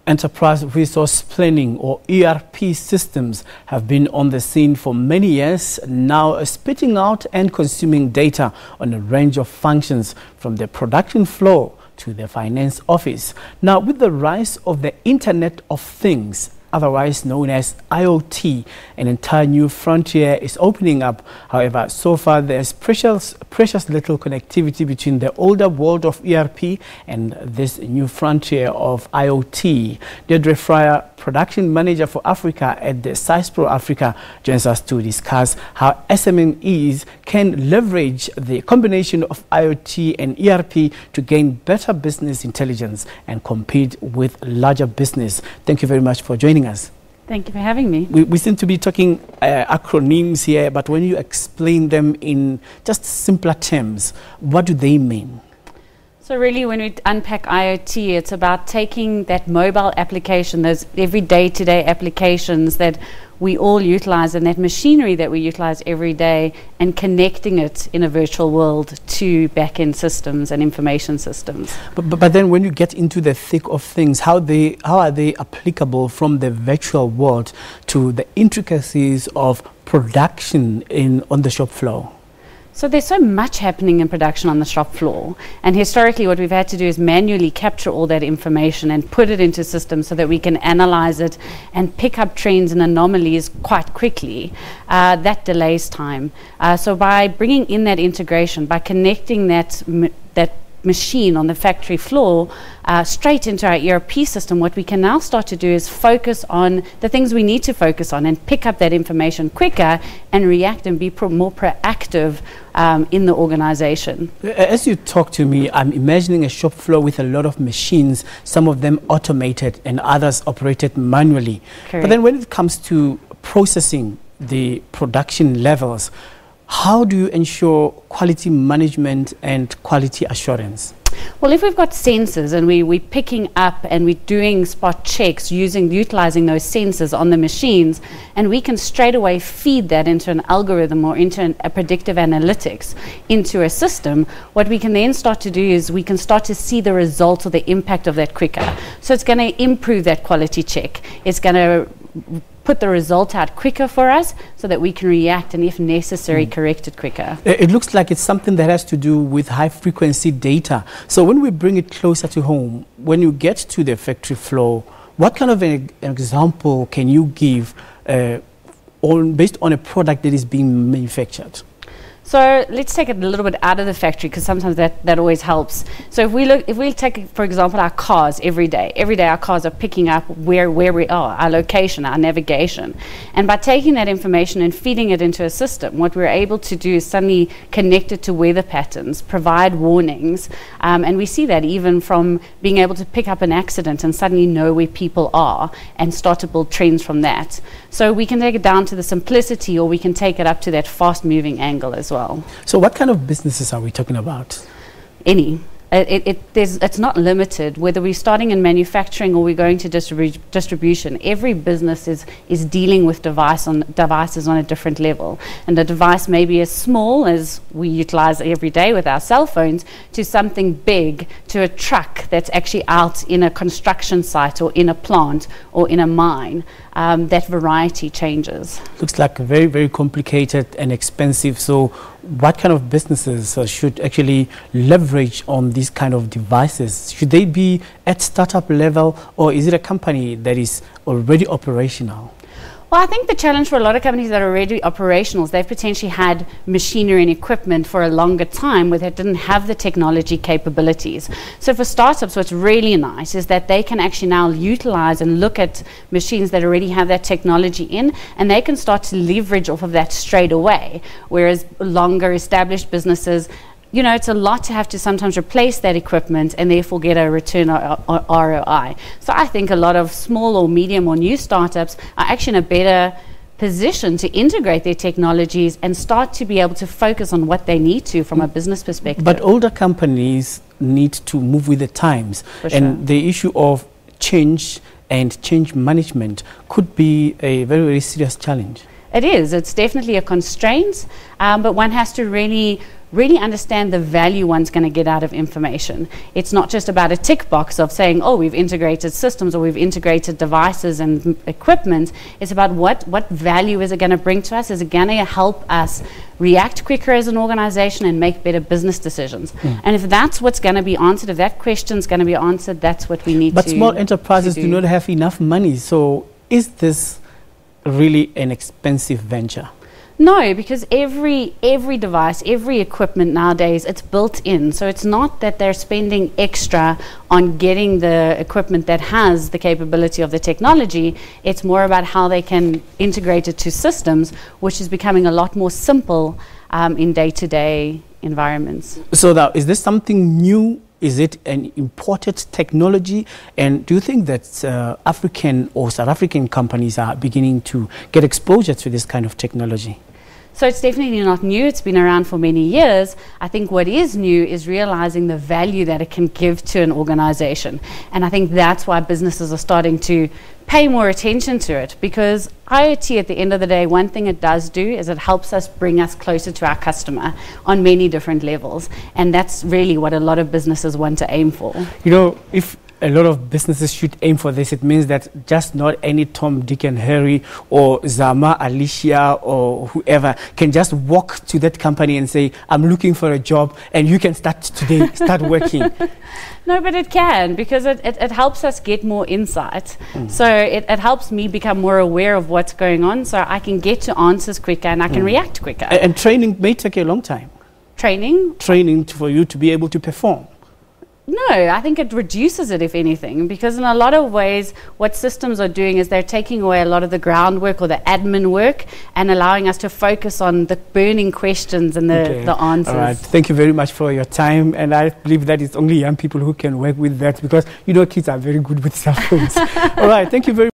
Enterprise resource planning or ERP systems have been on the scene for many years, now spitting out and consuming data on a range of functions from the production floor to the finance office. Now, with the rise of the Internet of Things, otherwise known as IoT, an entire new frontier is opening up. However, so far there's precious little connectivity between the older world of ERP and this new frontier of IoT. Deirdre Fryer, production manager for Africa at the SYSPRO Africa, joins us to discuss how SMEs can leverage the combination of IoT and ERP to gain better business intelligence and compete with larger business. Thank you very much for joining us. Thank you for having me. We seem to be talking acronyms here, but when you explain them in just simpler terms, what do they mean? So really, when we unpack IoT, it's about taking that mobile application, those every day-to-day applications that we all utilize and that machinery that we utilize every day, and connecting it in a virtual world to back-end systems and information systems. But then when you get into the thick of things, how are they applicable from the virtual world to the intricacies of production on the shop floor? So there's so much happening in production on the shop floor, and historically what we've had to do is manually capture all that information and put it into systems so that we can analyze it and pick up trends and anomalies quite quickly. That delays time. So by bringing in that integration, by connecting that machine on the factory floor straight into our ERP system, what we can now start to do is focus on the things we need to focus on and pick up that information quicker and react and be more proactive in the organization. As you talk to me, I'm imagining a shop floor with a lot of machines, some of them automated and others operated manually. Correct. But then when it comes to processing the production levels, how do you ensure quality management and quality assurance? Well, if we've got sensors and we're picking up and we're doing spot checks utilizing those sensors on the machines, and we can straight away feed that into an algorithm or into a predictive analytics into a system, what we can then start to do is we can start to see the results or the impact of that quicker. So it's going to improve that quality check. It's going to put the result out quicker for us so that we can react and, if necessary, correct it quicker. It looks like it's something that has to do with high frequency data. So when we bring it closer to home, when you get to the factory floor, what kind of an example can you give based on a product that is being manufactured? So let's take it a little bit out of the factory, because sometimes that always helps. So if we take, for example, our cars every day our cars are picking up where we are, our location, our navigation. And by taking that information and feeding it into a system, what we're able to do is suddenly connect it to weather patterns, provide warnings, and we see that even from being able to pick up an accident and suddenly know where people are and start to build trends from that. So we can take it down to the simplicity, or we can take it up to that fast-moving angle as well. So what kind of businesses are we talking about? Any. It's not limited, whether we're starting in manufacturing or we're going to distribution. Every business is dealing with devices on a different level. And the device may be as small as we utilize every day with our cell phones, to something big, to a truck that's actually out in a construction site or in a plant or in a mine. That variety changes. Looks like very, very complicated and expensive. So what kind of businesses should actually leverage on these kind of devices? Should they be at startup level, or is it a company that is already operational? Well, I think the challenge for a lot of companies that are already operational is they've potentially had machinery and equipment for a longer time where they didn't have the technology capabilities. So for startups, what's really nice is that they can actually now utilize and look at machines that already have that technology in, and they can start to leverage off of that straight away. Whereas longer established businesses, you know, it's a lot to have to sometimes replace that equipment and therefore get a return or ROI. So I think a lot of small or medium or new startups are actually in a better position to integrate their technologies and start to be able to focus on what they need to from a business perspective. But older companies need to move with the times. For and sure. The issue of change and change management could be a very, very serious challenge. It is. It's definitely a constraint, but one has to really really understand the value one's going to get out of information. It's not just about a tick box of saying, oh, we've integrated systems or we've integrated devices and equipment. It's about what value is it going to bring to us? Is it going to help us react quicker as an organization and make better business decisions? And if that's what's going to be answered, if that question's going to be answered, that's what we need but to small enterprises do. do not have enough money. So is this really an expensive venture? No, because every device, every equipment nowadays, it's built in. So it's not that they're spending extra on getting the equipment that has the capability of the technology. It's more about how they can integrate it to systems, which is becoming a lot more simple in day-to-day environments. So now, is this something new? Is it an imported technology? And do you think that African or South African companies are beginning to get exposure to this kind of technology? So it's definitely not new. It's been around for many years. I think what is new is realizing the value that it can give to an organization. And I think that's why businesses are starting to pay more attention to it, because IoT, at the end of the day, one thing it does do is it helps us bring us closer to our customer on many different levels. And that's really what a lot of businesses want to aim for. You know, if a lot of businesses should aim for this, it means that just not any Tom, Dick and Harry or Zama, Alicia or whoever can just walk to that company and say, I'm looking for a job and you can start today, start working. No, but it can, because it helps us get more insight. So it helps me become more aware of what's going on, so I can get to answers quicker and I can react quicker. And training may take a long time. Training For you to be able to perform. No, I think it reduces it, if anything, because in a lot of ways, what systems are doing is they're taking away a lot of the groundwork or the admin work and allowing us to focus on the burning questions and the answers. All right. Thank you very much for your time. And I believe that it's only young people who can work with that, because, you know, kids are very good with cell phones. All right. Thank you very much.